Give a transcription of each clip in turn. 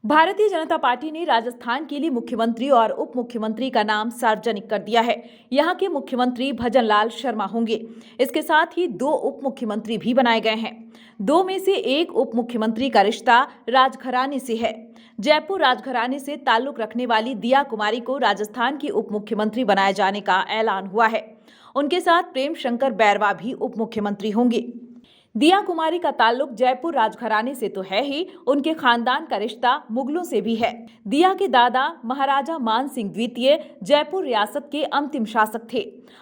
Bharatiya Janata party ने राजस्थान के लिए मुख्यमंत्री और उप मुख्यमंत्री का नाम सार्वजनिक कर दिया है। यहां के मुख्यमंत्री भजनलाल शर्मा होंगे। इसके साथ ही 2 उप मुख्यमंत्री भी बनाए गए हैं। 2 में से एक उप मुख्यमंत्री का रिश्ता राजघराने से है। जयपुर राजघराने से ताल्लुक रखने वाली दिया कुमारी को राजस्थान की उप मुख्यमंत्री बनाए जाने का ऐलान हुआ है। उनके साथ प्रेम शंकर बैरवा भी उप मुख्यमंत्री होंगे। दिया कुमारी का ताल्लुक जयपुर राजघराने से तो है ही, उनके खानदान का रिश्ता मुगलों से भी है। दिया के दादा महाराजा मान सिंह द्वितीय जयपुर रियासत के अंतिम शासक थे।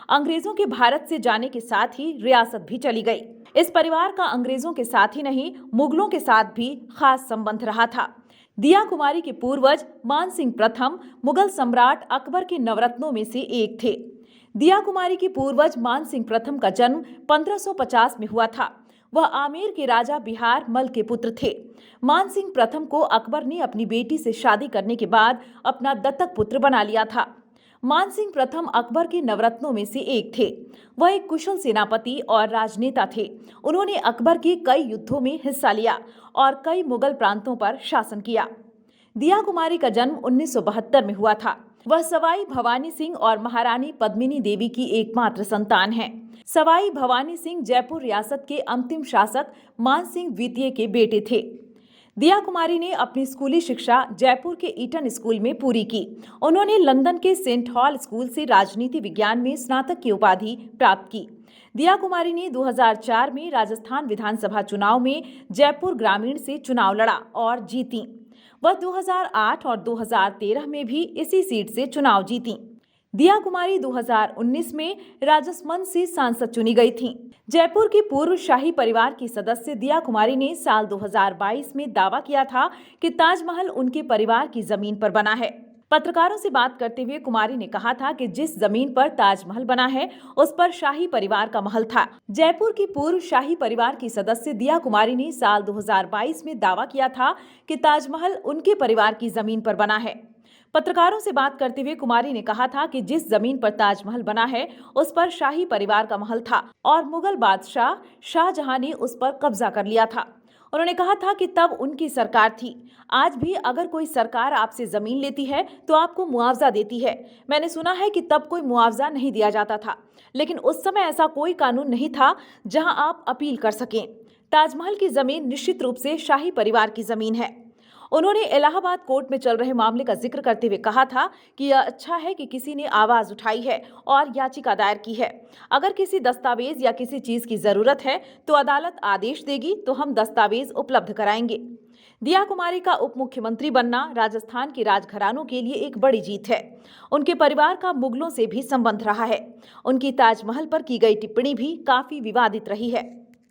अंग्रेजों के भारत से जाने के साथ ही रियासत भी चली गई। इस परिवार का अंग्रेजों के साथ ही नहीं, मुगलों के साथ भी खास संबंध रहा था। दिया कुमारी के पूर्वज मान सिंह प्रथम मुगल सम्राट अकबर के नवरत्नों में से एक थे। दिया कुमारी के पूर्वज मान सिंह प्रथम का जन्म 1550 में हुआ था। वह आमेर के राजा बिहार मल के पुत्र थे। मान सिंह प्रथम को अकबर ने अपनी बेटी से शादी करने के बाद अपना दत्तक पुत्र बना लिया था। मान सिंह प्रथम अकबर के नवरत्नों में से एक थे। वह एक कुशल सेनापति और राजनेता थे। उन्होंने अकबर के कई युद्धों में हिस्सा लिया और कई मुगल प्रांतों पर शासन किया। दिया कुमारी का जन्म 1972 में हुआ था। वह सवाई भवानी सिंह और महारानी पद्मिनी देवी की एकमात्र संतान है। सवाई भवानी सिंह जयपुर रियासत के अंतिम शासक मान सिंह द्वितीय के बेटे थे। दिया कुमारी ने अपनी स्कूली शिक्षा जयपुर के ईटन स्कूल में पूरी की। उन्होंने लंदन के सेंट हॉल स्कूल से राजनीति विज्ञान में स्नातक की उपाधि प्राप्त की। दिया कुमारी ने 2004 में राजस्थान विधानसभा चुनाव में जयपुर ग्रामीण से चुनाव लड़ा और जीती। वह 2008 और 2013 में भी इसी सीट से चुनाव जीती। दिया कुमारी 2019 में राजसमंद से सांसद चुनी गई थीं। जयपुर के पूर्व शाही परिवार की सदस्य दिया कुमारी ने साल 2022 में दावा किया था कि ताजमहल उनके परिवार की जमीन पर बना है। पत्रकारों से बात करते हुए कुमारी ने कहा था कि जिस जमीन पर ताजमहल बना है उस पर शाही परिवार का महल था। जयपुर की पूर्व शाही परिवार की सदस्य दिया कुमारी ने साल 2022 में दावा किया था कि ताजमहल उनके परिवार की जमीन पर बना है। पत्रकारों से बात करते हुए कुमारी ने कहा था कि जिस जमीन पर ताजमहल बना है उस पर शाही परिवार का महल था और मुगल बादशाह शाहजहां ने उस पर कब्जा कर लिया था। उन्होंने कहा था कि तब उनकी सरकार थी। आज भी अगर कोई सरकार आपसे जमीन लेती है तो आपको मुआवजा देती है। मैंने सुना है कि तब कोई मुआवजा नहीं दिया जाता था, लेकिन उस समय ऐसा कोई कानून नहीं था जहां आप अपील कर सकें। ताजमहल की जमीन निश्चित रूप से शाही परिवार की जमीन है। उन्होंने इलाहाबाद कोर्ट में चल रहे मामले का जिक्र करते हुए कहा था कि यह अच्छा है कि किसी ने आवाज उठाई है और याचिका दायर की है। अगर किसी दस्तावेज या किसी चीज की जरूरत है तो अदालत आदेश देगी तो हम दस्तावेज उपलब्ध कराएंगे। दिया कुमारी का उप मुख्यमंत्री बनना राजस्थान के राजघरानों के लिए एक बड़ी जीत है। उनके परिवार का मुगलों से भी संबंध रहा है। उनकी ताजमहल पर की गई टिप्पणी भी काफी विवादित रही है।